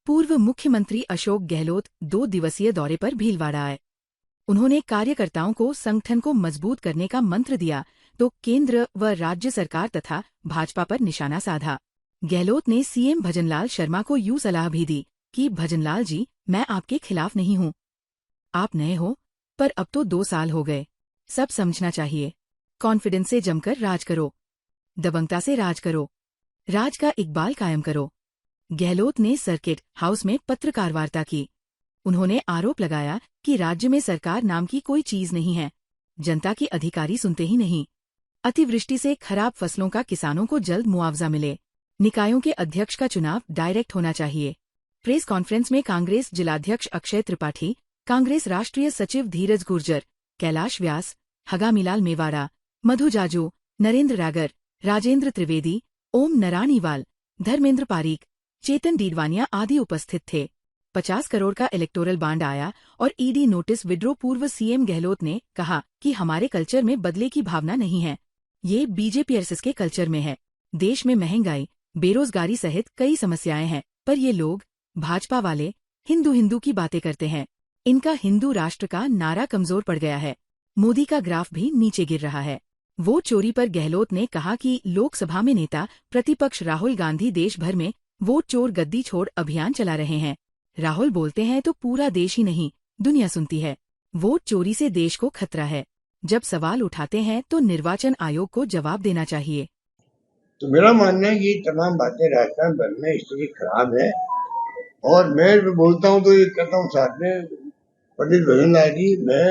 पूर्व मुख्यमंत्री अशोक गहलोत 2 दिवसीय दौरे पर भीलवाड़ा आए। उन्होंने कार्यकर्ताओं को संगठन को मजबूत करने का मंत्र दिया तो केंद्र व राज्य सरकार तथा भाजपा पर निशाना साधा। गहलोत ने सीएम भजनलाल शर्मा को यूं सलाह भी दी कि भजनलाल जी, मैं आपके खिलाफ नहीं हूं। आप नए हो, पर अब तो 2 साल हो गए, सब समझना चाहिए। कॉन्फिडेंस से जमकर राज करो, दबंगता से राज करो, राज का इकबाल कायम करो। गहलोत ने सर्किट हाउस में पत्रकार वार्ता की। उन्होंने आरोप लगाया कि राज्य में सरकार नाम की कोई चीज नहीं है, जनता की अधिकारी सुनते ही नहीं। अतिवृष्टि से खराब फसलों का किसानों को जल्द मुआवजा मिले। निकायों के अध्यक्ष का चुनाव डायरेक्ट होना चाहिए। प्रेस कॉन्फ्रेंस में कांग्रेस जिलाध्यक्ष अक्षय त्रिपाठी, कांग्रेस राष्ट्रीय सचिव धीरज गुर्जर, कैलाश व्यास, हगामीलाल मेवाड़ा, मधु जाजू, नरेंद्र रागर, राजेंद्र त्रिवेदी, ओम नराणीवाल, धर्मेंद्र पारीक, चेतन डीडवानिया आदि उपस्थित थे। 50 करोड़ का इलेक्टोरल बांड आया और ईडी नोटिस विड्रॉ। पूर्व सीएम गहलोत ने कहा कि हमारे कल्चर में बदले की भावना नहीं है, ये बीजेपी आरएसएस के कल्चर में है। देश में महंगाई, बेरोजगारी सहित कई समस्याएं हैं, पर ये लोग भाजपा वाले हिंदू हिंदू की बातें करते हैं। इनका हिंदू राष्ट्र का नारा कमजोर पड़ गया है। मोदी का ग्राफ भी नीचे गिर रहा है। वोट चोरी पर गहलोत ने कहा कि लोकसभा में नेता प्रतिपक्ष राहुल गांधी देश भर में वोट चोर गद्दी छोड़ अभियान चला रहे हैं। राहुल बोलते हैं तो पूरा देश ही नहीं, दुनिया सुनती है। वोट चोरी से देश को खतरा है। जब सवाल उठाते हैं तो निर्वाचन आयोग को जवाब देना चाहिए। तो मेरा मानना है कि तमाम बातें राजस्थान भर में स्थिति खराब है और मैं बोलता हूँ तो ये कहता हूँ साथ में, पंडित भजनलाल जी, मैं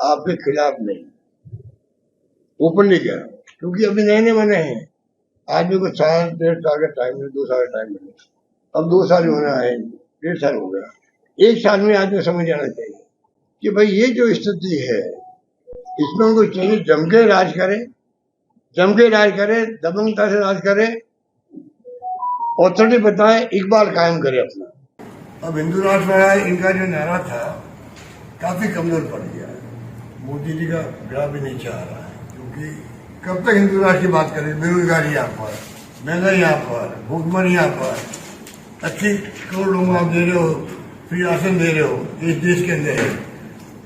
आपके खिलाफ नहीं, ओपनली कह रहा हूँ, क्योंकि अभी नए नए बने हैं। आदमी को 1.5 साल का टाइम मिले, 2 साल का टाइम मिले। अब 2 साल होना है, 1.5 साल हो गया। 1 साल में आदमी समझ जाना चाहिए कि भाई ये जो स्थिति है इसमें उनको चाहिए जम के राज करे, दबंगता से राज करे, ऑथोरिटी बताए, इकबाल कायम करे अपना। अब हिंदू राष्ट्र में इनका जो नारा था काफी कमजोर पड़ गया है। मोदी जी का ग्राफ भी नीचे आ रहा है, क्योंकि कब तक हिंदू राष्ट्र की बात करें। बेरोजगारी यहाँ पर, महंगाई यहाँ पर, भूखमरी यहाँ पर, 80 करोड़ लोगों को आप दे रहे हो, फ्री राशन दे रहे हो इस देश के अंदर।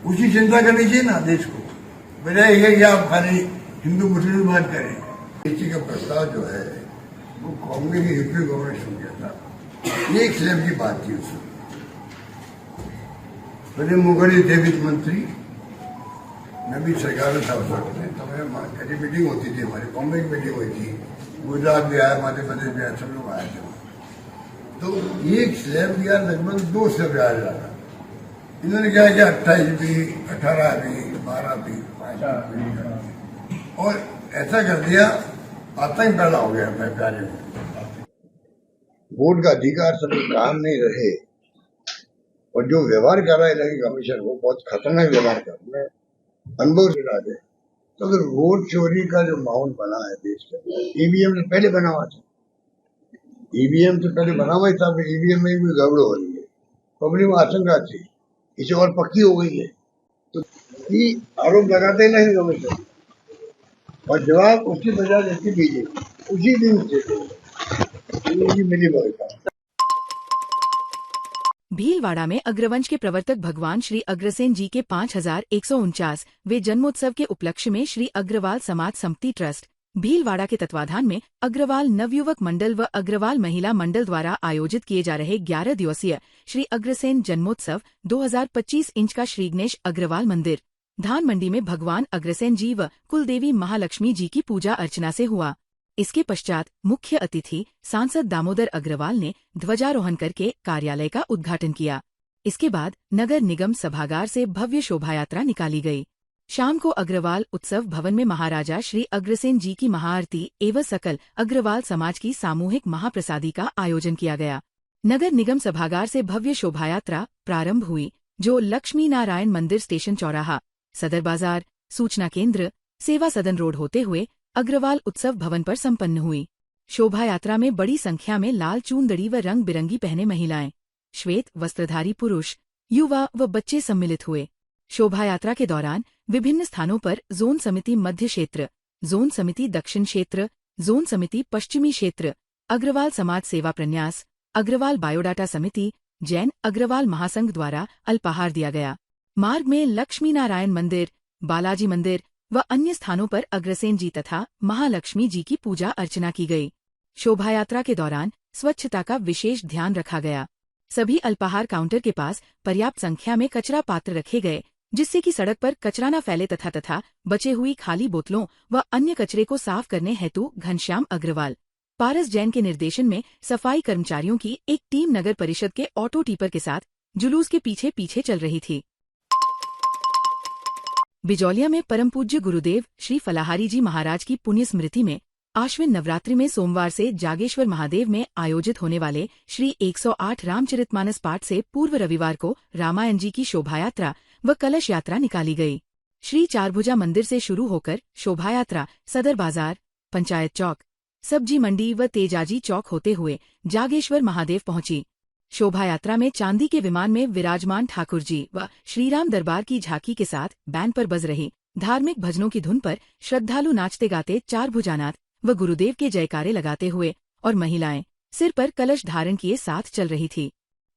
उसी चिंता करनी चाहिए ना देश को, बजाय है कि आप खाली हिंदू मुस्लिम बात करें। इसी का प्रस्ताव जो है वो कांग्रेस की यूपी गवर्नमेंट शुरू किया था। ये एक स्लैब की बात थी उसमें। मैंने मुगल थे वित्त मंत्री, मैं भी सरकार में था उस वक्त में, तो मेरी मीटिंग होती थी, हमारी बॉम्बे की मीटिंग हुई थी, गुजरात भी आया, मध्य प्रदेश भी आया, सब लोग आए थे। तो एक स्लैब दिया, लगभग 2 स्लैब आ रहा था। इन्होंने क्या किया, 28 भी, 18 भी, 12 भी, 5 भी, और ऐसा कर दिया, आतंक पैदा हो गया प्यारे में। वोट का अधिकार सब काम नहीं रहे और जो व्यवहार कर रहा है इलेक्शन कमीशन, वो बहुत खतरनाक व्यवहार कर रहा है, अनुभव से रहा है। तो अगर वोट चोरी का जो माहौल बना है देश के अंदर, ईवीएम से पहले बना हुआ था, ईवीएम से पहले बना हुआ था, ईवीएम में भी गड़बड़ हो रही है, पब्लिक में आशंका थी, इसे और पक्की हो गई है। तो ये आरोप लगाते हैं इलेक्शन कमीशन और जवाब उसकी बजाय देती बीजेपी, उसी दिन से मिली भगत। भीलवाड़ा में अग्रवंश के प्रवर्तक भगवान श्री अग्रसेन जी के 5149वें जन्मोत्सव के उपलक्ष्य में श्री अग्रवाल समाज समिति ट्रस्ट भीलवाड़ा के तत्वाधान में अग्रवाल नवयुवक मंडल व अग्रवाल महिला मंडल द्वारा आयोजित किए जा रहे 11 दिवसीय श्री अग्रसेन जन्मोत्सव 2025 इंच का श्री गणेश अग्रवाल मंदिर धान मंडी में भगवान अग्रसेन जी व कुलदेवी महालक्ष्मी जी की पूजा अर्चना से हुआ। इसके पश्चात मुख्य अतिथि सांसद दामोदर अग्रवाल ने ध्वजारोहण करके कार्यालय का उद्घाटन किया। इसके बाद नगर निगम सभागार से भव्य शोभायात्रा निकाली गई। शाम को अग्रवाल उत्सव भवन में महाराजा श्री अग्रसेन जी की महाआरती एवं सकल अग्रवाल समाज की सामूहिक महाप्रसादी का आयोजन किया गया। नगर निगम सभागार से भव्य शोभायात्रा प्रारंभ हुई, जो लक्ष्मी नारायण मंदिर स्टेशन चौराहा, सदर बाजार, सूचना केंद्र, सेवा सदन रोड होते हुए अग्रवाल उत्सव भवन पर संपन्न हुई। शोभायात्रा में बड़ी संख्या में लाल चूनदड़ी व रंग बिरंगी पहने महिलाएं, श्वेत वस्त्रधारी पुरुष, युवा व बच्चे सम्मिलित हुए। शोभायात्रा के दौरान विभिन्न स्थानों पर जोन समिति मध्य क्षेत्र, जोन समिति दक्षिण क्षेत्र, जोन समिति पश्चिमी क्षेत्र, अग्रवाल समाज सेवा प्रन्यास, अग्रवाल बायोडाटा समिति, जैन अग्रवाल महासंघ द्वारा अल्पाहार दिया गया। मार्ग में लक्ष्मी नारायण मंदिर, बालाजी मंदिर व अन्य स्थानों पर अग्रसेन जी तथा महालक्ष्मी जी की पूजा अर्चना की गई। शोभा यात्रा के दौरान स्वच्छता का विशेष ध्यान रखा गया। सभी अल्पाहार काउंटर के पास पर्याप्त संख्या में कचरा पात्र रखे गए, जिससे कि सड़क पर कचरा न फैले तथा बचे हुई खाली बोतलों व अन्य कचरे को साफ करने हेतु घनश्याम अग्रवाल, पारस जैन के निर्देशन में सफाई कर्मचारियों की एक टीम नगर परिषद के ऑटो टीपर के साथ जुलूस के पीछे पीछे चल रही थी। बिजौलिया में परम पूज्य गुरुदेव श्री फलाहारी जी महाराज की पुण्य स्मृति में आश्विन नवरात्रि में सोमवार से जागेश्वर महादेव में आयोजित होने वाले श्री 108 रामचरितमानस पाठ से पूर्व रविवार को रामायण जी की शोभायात्रा व कलश यात्रा निकाली गई। श्री चारभुजा मंदिर से शुरू होकर शोभायात्रा सदर बाजार, पंचायत चौक, सब्जी मंडी व तेजाजी चौक होते हुए जागेश्वर महादेव पहुंची। शोभायात्रा में चांदी के विमान में विराजमान ठाकुर जी व श्रीराम दरबार की झांकी के साथ बैंड पर बज रही धार्मिक भजनों की धुन पर श्रद्धालु नाचते गाते चारभुजानाथ व गुरुदेव के जयकारे लगाते हुए और महिलाएं सिर पर कलश धारण किए साथ चल रही थी।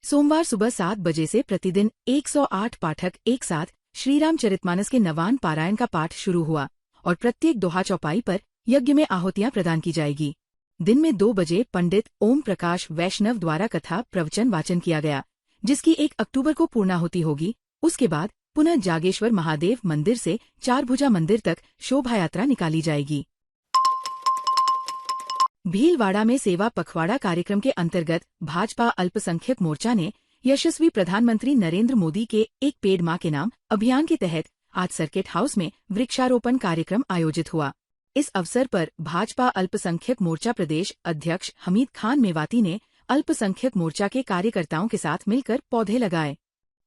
सोमवार सुबह 7 बजे से प्रतिदिन 108 पाठक एक साथ श्रीराम चरितमानस के नवान पारायण का पाठ शुरू हुआ और प्रत्येक दोहा चौपाई पर यज्ञ में आहुतियां प्रदान की जाएगी। दिन में 2 बजे पंडित ओम प्रकाश वैष्णव द्वारा कथा प्रवचन वाचन किया गया, जिसकी 1 अक्टूबर को पूर्णाहुति होगी। उसके बाद पुनः जागेश्वर महादेव मंदिर से चारभुजा मंदिर तक शोभायात्रा निकाली जाएगी। भीलवाड़ा में सेवा पखवाड़ा कार्यक्रम के अंतर्गत भाजपा अल्पसंख्यक मोर्चा ने यशस्वी प्रधानमंत्री नरेंद्र मोदी के एक पेड़ मां के नाम अभियान के तहत आज सर्किट हाउस में वृक्षारोपण कार्यक्रम आयोजित हुआ। इस अवसर पर भाजपा अल्पसंख्यक मोर्चा प्रदेश अध्यक्ष हमीद खान मेवाती ने अल्पसंख्यक मोर्चा के कार्यकर्ताओं के साथ मिलकर पौधे लगाए।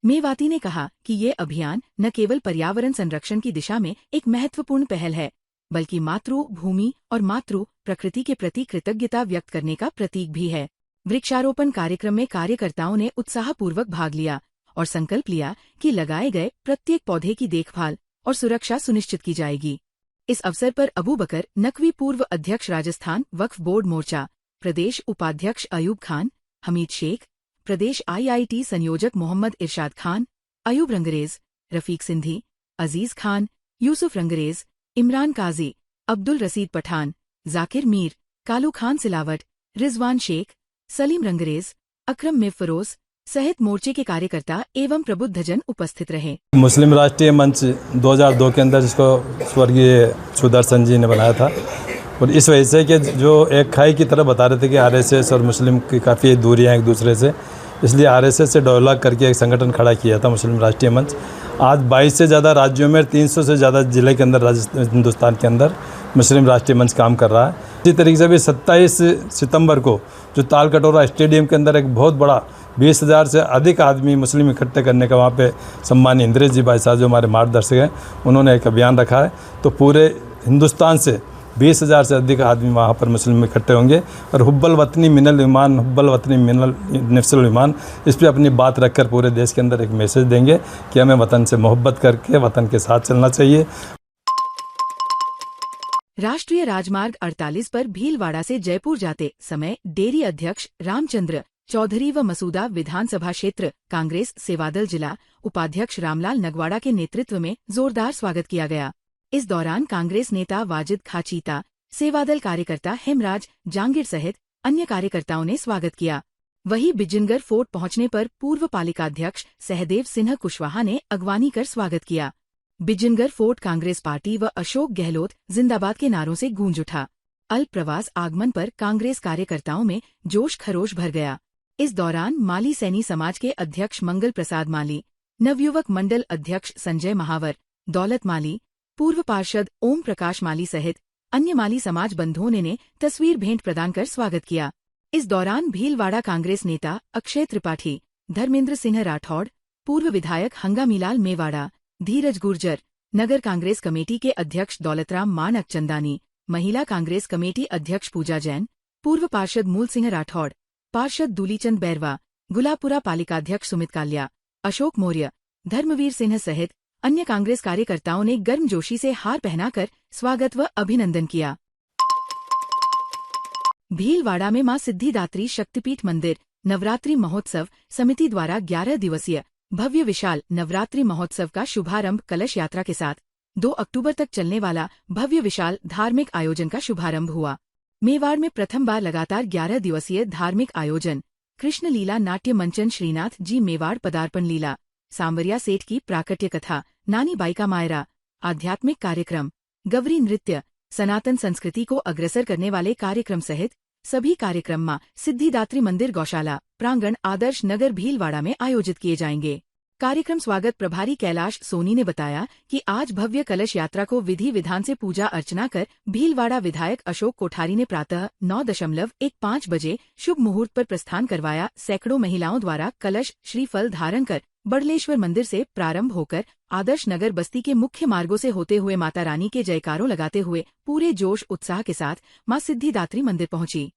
मेवाती ने कहा कि ये अभियान न केवल पर्यावरण संरक्षण की दिशा में एक महत्वपूर्ण पहल है, बल्कि मातृभूमि और मातृ प्रकृति के प्रति कृतज्ञता व्यक्त करने का प्रतीक भी है। वृक्षारोपण कार्यक्रम में कार्यकर्ताओं ने उत्साहपूर्वक भाग लिया और संकल्प लिया कि लगाए गए प्रत्येक पौधे की देखभाल और सुरक्षा सुनिश्चित की जाएगी। इस अवसर पर अबू बकर नकवी पूर्व अध्यक्ष राजस्थान वक्फ बोर्ड मोर्चा, प्रदेश उपाध्यक्ष अयूब खान, हमीद शेख, प्रदेश IIT संयोजक मोहम्मद इरशाद खान, अयूब रंगरेज, रफीक सिंधी, अजीज खान, यूसुफ रंगरेज, इमरान काजी, अब्दुल रसीद पठान, जाकिर मीर, कालू खान सिलावट, रिजवान शेख, सलीम रंगरेज, अकरम मिर फरोज सहित मोर्चे के कार्यकर्ता एवं प्रबुद्धजन उपस्थित रहे। मुस्लिम राष्ट्रीय मंच 2002 के अंदर जिसको स्वर्गीय सुदर्शन जी ने बनाया था, और इस वजह से कि जो एक खाई की तरह बता रहे थे कि RSS और मुस्लिम की काफ़ी दूरियां एक दूसरे से, इसलिए RSS से डायलॉग करके एक संगठन खड़ा किया था मुस्लिम राष्ट्रीय मंच। आज 22 से ज़्यादा राज्यों में 300 से ज़्यादा ज़िले के अंदर हिंदुस्तान के अंदर मुस्लिम राष्ट्रीय मंच काम कर रहा है। इसी तरीके से भी 27 सितंबर को जो ताल कटोरा स्टेडियम के अंदर एक बहुत बड़ा 20,000 से अधिक आदमी मुस्लिम इकट्ठे करने का वहाँ पे सम्मानीय इंद्रेश जी भाई साहब जो हमारे मार्गदर्शक हैं, उन्होंने एक अभियान रखा है। तो पूरे हिंदुस्तान से 20,000 से अधिक आदमी वहाँ पर मुस्लिम इकट्ठे होंगे और हुब्बल वतनी मिनल ईमान, हुब्बल वतनी मिनल नफ्सुल ईमान, इस पर अपनी बात रखकर पूरे देश के अंदर एक मैसेज देंगे कि हमें वतन से मोहब्बत करके वतन के साथ चलना चाहिए। राष्ट्रीय राजमार्ग 48 पर भीलवाड़ा से जयपुर जाते समय डेयरी अध्यक्ष रामचंद्र चौधरी व मसूदा विधानसभा क्षेत्र कांग्रेस सेवादल जिला उपाध्यक्ष रामलाल नगवाड़ा के नेतृत्व में जोरदार स्वागत किया गया। इस दौरान कांग्रेस नेता वाजिद खाचीता, सेवादल कार्यकर्ता हेमराज जांगिर सहित अन्य कार्यकर्ताओं ने स्वागत किया। वहीं बिजनगर फोर्ट पहुंचने पर पूर्व पालिकाध्यक्ष सहदेव सिन्हा कुशवाहा ने अगवानी कर स्वागत किया। बिजनगर फोर्ट कांग्रेस पार्टी व अशोक गहलोत जिंदाबाद के नारों से गूंज उठा। अल्प प्रवास आगमन पर कांग्रेस कार्यकर्ताओं में जोश खरोश भर गया। इस दौरान माली सैनी समाज के अध्यक्ष मंगल प्रसाद माली, नवयुवक मंडल अध्यक्ष संजय महावर, दौलत माली, पूर्व पार्षद ओम प्रकाश माली सहित अन्य माली समाज बंधुओं ने तस्वीर भेंट प्रदान कर स्वागत किया। इस दौरान भीलवाड़ा कांग्रेस नेता अक्षय त्रिपाठी, धर्मेंद्र सिंह राठौड़, पूर्व विधायक हंगामीलाल मेवाड़ा, धीरज गुर्जर, नगर कांग्रेस कमेटी के अध्यक्ष दौलतराम मानक चंदानी, महिला कांग्रेस कमेटी अध्यक्ष पूजा जैन, पूर्व पार्षद मूल सिंह राठौड़, पार्षद दूलीचंद बैरवा, गुलापुरा पालिकाध्यक्ष सुमित काल्या, अशोक मौर्य, धर्मवीर सिंह सहित अन्य कांग्रेस कार्यकर्ताओं ने गर्मजोशी से हार पहनाकर स्वागत व अभिनंदन किया। भीलवाड़ा में मां सिद्धिदात्री शक्तिपीठ मंदिर नवरात्रि महोत्सव समिति द्वारा 11 दिवसीय भव्य विशाल नवरात्रि महोत्सव का शुभारंभ कलश यात्रा के साथ 2 अक्टूबर तक चलने वाला भव्य विशाल धार्मिक आयोजन का शुभारंभ हुआ। मेवाड़ में प्रथम बार लगातार 11 दिवसीय धार्मिक आयोजन कृष्ण लीला नाट्य मंचन श्रीनाथ जी मेवाड़ पदार्पण लीला सांवरिया सेठ की प्राकट्य कथा नानी बाई का मायरा आध्यात्मिक कार्यक्रम गवरी नृत्य सनातन संस्कृति को अग्रसर करने वाले कार्यक्रम सहित सभी कार्यक्रम मां सिद्धिदात्री मंदिर गौशाला प्रांगण आदर्श नगर भीलवाड़ा में आयोजित किए जाएंगे। कार्यक्रम स्वागत प्रभारी कैलाश सोनी ने बताया कि आज भव्य कलश यात्रा को विधि विधान से पूजा अर्चना कर भीलवाड़ा विधायक अशोक कोठारी ने प्रातः 9:15 बजे शुभ मुहूर्त पर प्रस्थान करवाया। सैकड़ों महिलाओं द्वारा कलश श्रीफल धारण कर बड़लेश्वर मंदिर से प्रारंभ होकर आदर्श नगर बस्ती के मुख्य मार्गों से होते हुए माता रानी के जयकारों लगाते हुए पूरे जोश उत्साह के साथ मां सिद्धिदात्री मंदिर पहुंची।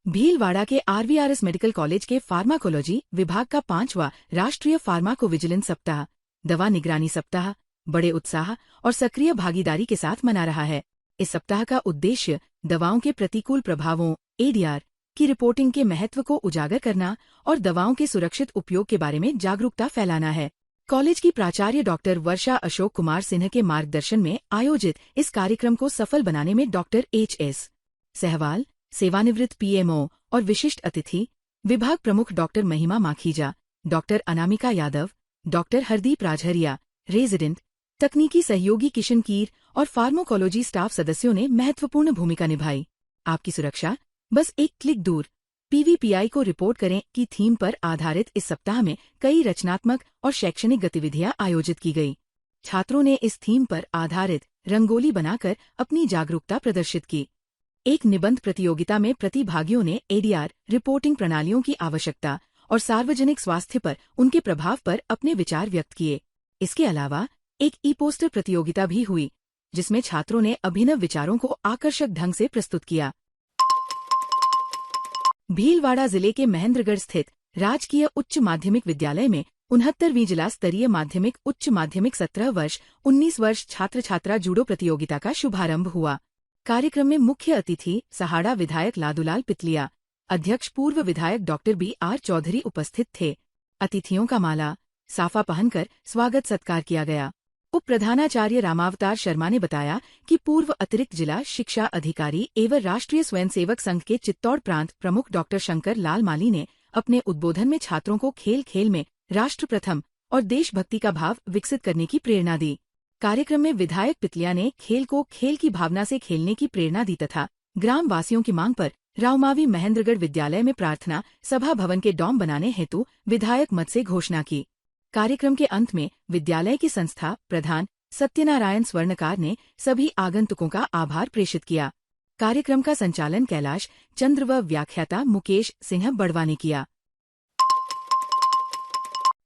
भीलवाड़ा के आरवीआरएस मेडिकल कॉलेज के फार्माकोलॉजी विभाग का 5वां राष्ट्रीय फार्माकोविजिलेंस सप्ताह दवा निगरानी सप्ताह बड़े उत्साह और सक्रिय भागीदारी के साथ मना रहा है। इस सप्ताह का उद्देश्य दवाओं के प्रतिकूल प्रभावों एडीआर की रिपोर्टिंग के महत्व को उजागर करना और दवाओं के सुरक्षित उपयोग के बारे में जागरूकता फैलाना है। कॉलेज की प्राचार्य डॉक्टर वर्षा अशोक कुमार सिन्हा के मार्गदर्शन में आयोजित इस कार्यक्रम को सफल बनाने में डॉक्टर एच.एस. सहवाल सेवानिवृत्त पीएमओ और विशिष्ट अतिथि विभाग प्रमुख doctor Mahima Makhija, doctor Anamika Yadav, doctor Hardeep Rajharia, resident तकनीकी सहयोगी किशन कीर और फार्माकोलॉजी स्टाफ सदस्यों ने महत्वपूर्ण भूमिका निभाई। आपकी सुरक्षा बस एक क्लिक दूर पीवीपीआई को रिपोर्ट करें की थीम पर आधारित इस सप्ताह में कई रचनात्मक और शैक्षणिक गतिविधियां आयोजित की गई। छात्रों ने इस थीम पर आधारित रंगोली बनाकर अपनी जागरूकता प्रदर्शित की। एक निबंध प्रतियोगिता में प्रतिभागियों ने एडीआर रिपोर्टिंग प्रणालियों की आवश्यकता और सार्वजनिक स्वास्थ्य पर उनके प्रभाव पर अपने विचार व्यक्त किए। इसके अलावा एक ई पोस्टर प्रतियोगिता भी हुई जिसमें छात्रों ने अभिनव विचारों को आकर्षक ढंग से प्रस्तुत किया। भीलवाड़ा जिले के महेंद्रगढ़ स्थित राजकीय उच्च माध्यमिक विद्यालय में 69वीं जिला स्तरीय माध्यमिक उच्च माध्यमिक 17-19 वर्ष छात्र छात्रा जूडो प्रतियोगिता का शुभारंभ हुआ। कार्यक्रम में मुख्य अतिथि सहाड़ा विधायक लादूलाल पितलिया, अध्यक्ष पूर्व विधायक डॉक्टर बी.आर. चौधरी उपस्थित थे। अतिथियों का माला साफा पहनकर स्वागत सत्कार किया गया। उप प्रधानाचार्य रामावतार शर्मा ने बताया कि पूर्व अतिरिक्त जिला शिक्षा अधिकारी एवं राष्ट्रीय स्वयंसेवक संघ के चित्तौड़ प्रांत प्रमुख डॉक्टर शंकर लाल माली ने अपने उद्बोधन में छात्रों को खेल खेल में राष्ट्र प्रथम और देशभक्ति का भाव विकसित करने की प्रेरणा दी। कार्यक्रम में विधायक पितलिया ने खेल को खेल की भावना से खेलने की प्रेरणा दी तथा ग्राम वासियों की मांग पर रावमावी महेंद्रगढ़ विद्यालय में प्रार्थना सभा भवन के डॉम बनाने हेतु विधायक मत से घोषणा की। कार्यक्रम के अंत में विद्यालय की संस्था प्रधान सत्यनारायण स्वर्णकार ने सभी आगंतुकों का आभार प्रेषित किया। कार्यक्रम का संचालन कैलाश चंद्र व व्याख्याता मुकेश सिंह बड़वा ने किया।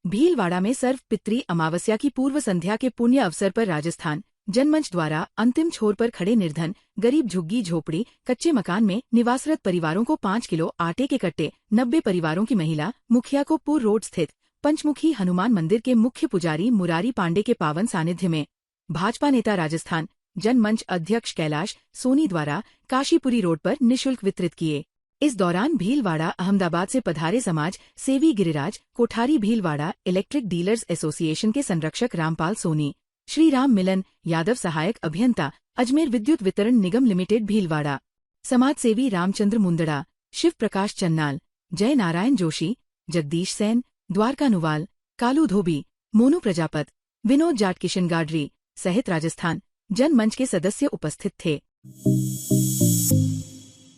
भीलवाड़ा में सर्व पितृ अमावस्या की पूर्व संध्या के पुण्य अवसर पर राजस्थान जनमंच द्वारा अंतिम छोर पर खड़े निर्धन गरीब झुग्गी झोपड़ी कच्चे मकान में निवासरत परिवारों को 5 किलो आटे के कट्टे 90 परिवारों की महिला मुखिया को पुर रोड स्थित पंचमुखी हनुमान मंदिर के मुख्य पुजारी मुरारी पांडे के पावन सानिध्य में भाजपा नेता राजस्थान जनमंच अध्यक्ष कैलाश सोनी द्वारा काशीपुरी रोड पर निःशुल्क वितरित किए। इस दौरान भीलवाड़ा अहमदाबाद से पधारे समाज सेवी Giriraj Kothari Bhilwara electric dealers association के संरक्षक रामपाल सोनी, श्री राम मिलन यादव सहायक अभियंता अजमेर विद्युत वितरण निगम लिमिटेड भीलवाड़ा, समाज सेवी रामचंद्र मुंदड़ा, शिव प्रकाश चन्नाल, जय नारायण जोशी, जगदीश सेन, द्वारका नुवाल, कालू धोबी, मोनू प्रजापत, विनोद जाट किशन गाडरी सहित राजस्थान जनमंच के सदस्य उपस्थित थे।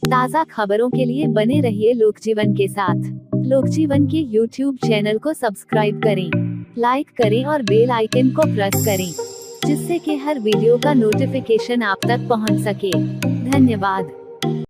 ताज़ा खबरों के लिए बने रहिए लोकजीवन के साथ। लोकजीवन के YouTube चैनल को सब्सक्राइब करें, लाइक करें और बेल आइकन को प्रेस करें जिससे कि हर वीडियो का नोटिफिकेशन आप तक पहुंच सके। धन्यवाद।